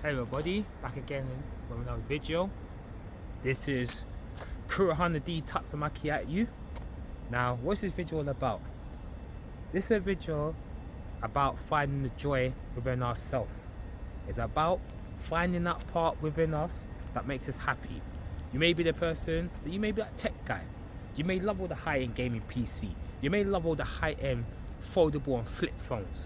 Hey everybody, back again with another video. This is Kurohana D Tatsumaki at you. Now, what's this video all about? This is a video about finding the joy within ourselves. It's about finding that part within us that makes us happy. You may be the person that you may be that tech guy. You may love all the high-end gaming PC. You may love all the high-end foldable and flip phones,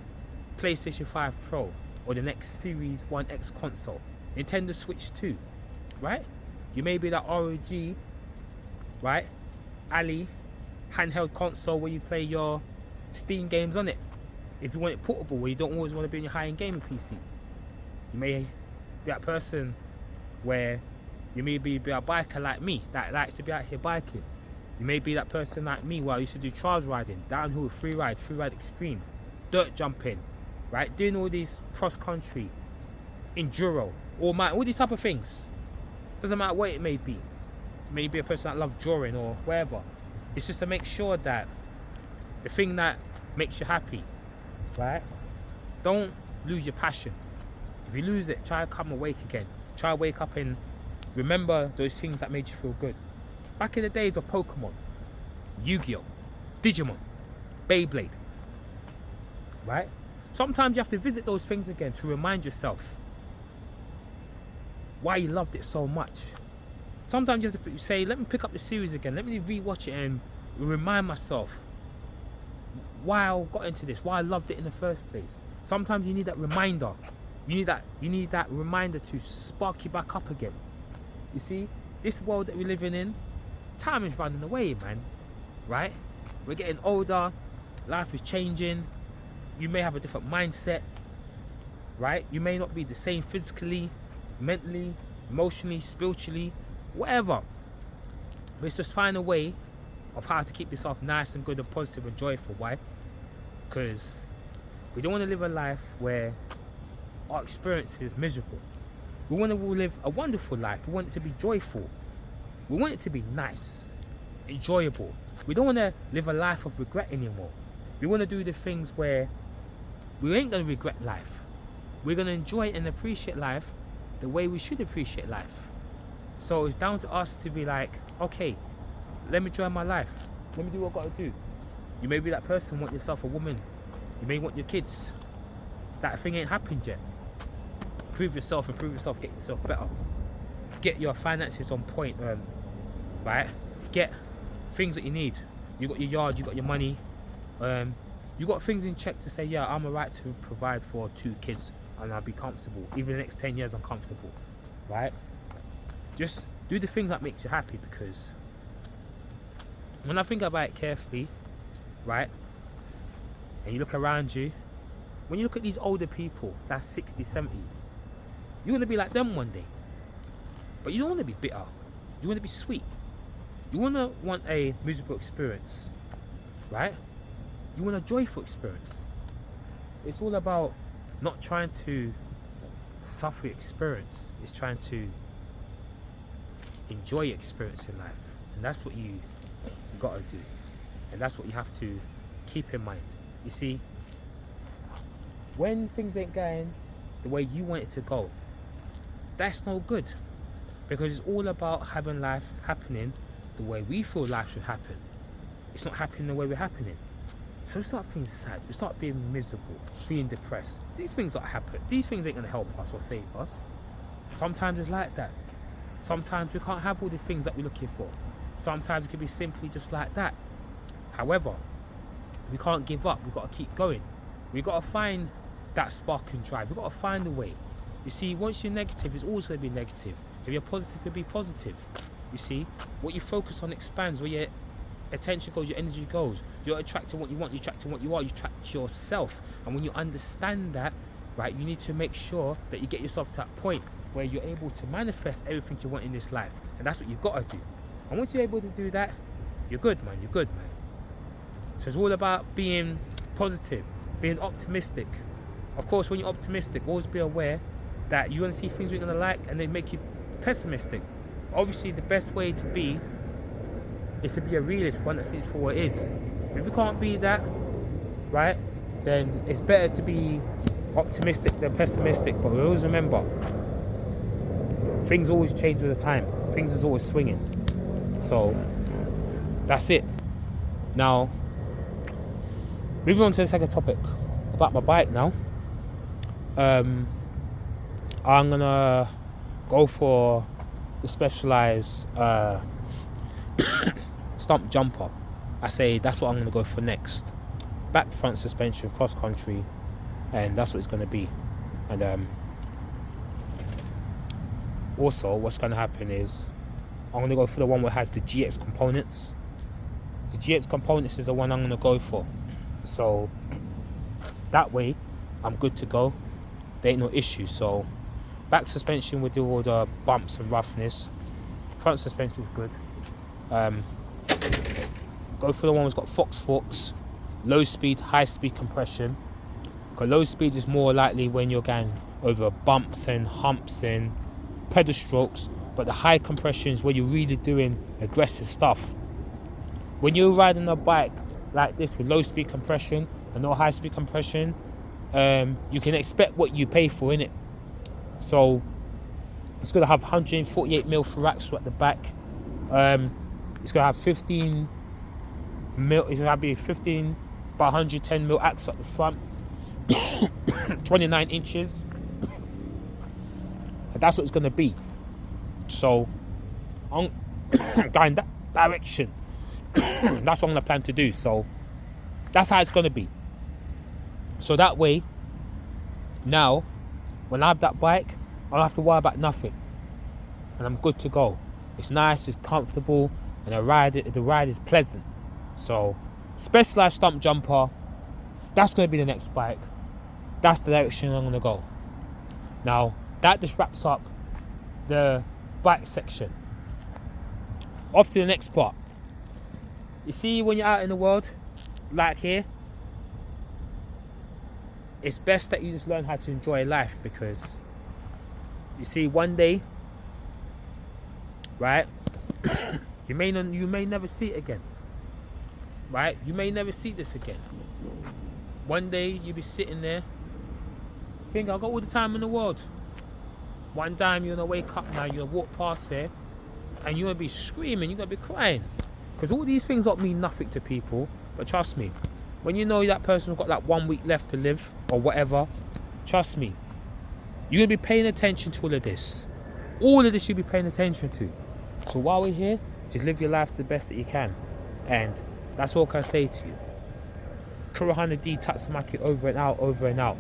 PlayStation 5 Pro, or the next Series 1X console, Nintendo Switch 2, right? You may be that ROG, right? Ali handheld console where you play your Steam games on it. If you want it portable, where you don't always want to be on your high-end gaming PC. You may be that person where you may be a biker like me that likes to be out here biking. You may be that person like me where I used to do trials riding, downhill, free ride extreme, dirt jumping, right? Doing all these cross country, enduro, all these type of things. Doesn't matter what it may be. Maybe a person that loves drawing or whatever. It's just to make sure that the thing that makes you happy, right? Don't lose your passion. If you lose it, try to come awake again. Try to wake up and remember those things that made you feel good. Back in the days of Pokemon, Yu-Gi-Oh, Digimon, Beyblade, right? Sometimes you have to visit those things again to remind yourself why you loved it so much. Sometimes you have to say, let me pick up the series again, let me rewatch it and remind myself why I got into this, why I loved it in the first place. Sometimes you need that reminder. You need that reminder to spark you back up again. You see, this world that we're living in, time is running away, man, right? We're getting older, life is changing. You may have a different mindset, right? You may not be the same physically, mentally, emotionally, spiritually, whatever. But it's just find a way of how to keep yourself nice and good and positive and joyful. Why? Because we don't want to live a life where our experience is miserable. We want to live a wonderful life. We want it to be joyful. We want it to be nice, enjoyable. We don't want to live a life of regret anymore. We want to do the things where we ain't going to regret life. We're going to enjoy and appreciate life the way we should appreciate life. So it's down to us to be like, okay, let me enjoy my life. Let me do what I've got to do. You may be that person, want yourself a woman. You may want your kids. That thing ain't happened yet. Improve yourself, get yourself better. Get your finances on point, right? Get things that you need. You got your yard, you got your money. You got things in check to say, yeah, I'm a right to provide for 2 kids and I'll be comfortable. Even the next 10 years I'm comfortable, right? Just do the things that makes you happy, because when I think about it carefully, right? And you look around you, when you look at these older people, that's 60, 70, you want to be like them one day. But you don't want to be bitter. You want to be sweet. You want a miserable experience, right? You want a joyful experience. It's all about not trying to suffer experience. It's trying to enjoy your experience in life. And that's what you got to do. And that's what you have to keep in mind. You see, when things ain't going the way you want it to go, that's no good. Because it's all about having life happening the way we feel life should happen. It's not happening the way we're happening. So we start feeling sad, we start being miserable, being depressed. These things don't happen. These things ain't gonna help us or save us. Sometimes it's like that. Sometimes we can't have all the things that we're looking for. Sometimes it can be simply just like that. However, we can't give up. We've got to keep going. We've got to find that spark and drive. We've got to find a way. You see, once you're negative, it's always going to be negative. If you're positive, it'll be positive. You see, what you focus on expands. Where your attention goes, your energy goes. You're attracting what you want. You're attracting what you are. You attract yourself. And when you understand that, right, you need to make sure that you get yourself to that point where you're able to manifest everything you want in this life. And that's what you've got to do. And once you're able to do that, you're good, man. You're good, man. So it's all about being positive, being optimistic. Of course, when you're optimistic, always be aware that you're going to see things you're going to like and they make you pessimistic. Obviously, the best way to be is to be a realist, one that sees for what it is. If you can't be that, right, then it's better to be optimistic than pessimistic. But always remember, things always change all the time. Things is always swinging. So that's it. Now, moving on to the second topic about my bike now. I'm gonna go for the Specialized stump jumper. I say that's what I'm gonna go for next. Back front suspension, cross country, and that's what it's gonna be. And also, what's gonna happen is I'm gonna go for the one that has the GX components. The GX components is the one I'm gonna go for. So that way, I'm good to go. There ain't no issue. So back suspension will do all the bumps and roughness. Front suspension is good. Go for the one that's got Fox forks, low speed, high speed compression. Because low speed is more likely when you're going over bumps and humps and pedal strokes, but the high compression is where you're really doing aggressive stuff. When you're riding a bike like this with low speed compression and no high speed compression, you can expect what you pay for in it. So it's going to have 148mm for axle at the back. It's going to have 15mm. It's going to be 15 by 110mm axle at the front. 29 inches. And that's what it's going to be. So I'm going that direction. That's what I'm going to plan to do. So that's how it's going to be. So that way, now, when I have that bike, I don't have to worry about nothing. And I'm good to go. It's nice, it's comfortable, and the ride is pleasant. So, Specialized stump jumper, that's going to be the next bike. That's the direction I'm going to go. Now, that just wraps up the bike section. Off to the next part. You see, when you're out in the world, like here, it's best that you just learn how to enjoy life, because you see, one day, right, you may never see it again, right? You may never see this again. One day you'll be sitting there, think, I've got all the time in the world. One time you're gonna wake up now, you're gonna walk past here, and you're gonna be screaming, you're gonna be crying, because all these things don't mean nothing to people. But trust me, when you know that person's got like 1 week left to live or whatever, trust me, you're going to be paying attention to all of this. All of this you'll be paying attention to. So while we're here, just live your life to the best that you can. And that's all I can say to you. Kurahana D Tatsumaki over and out, over and out.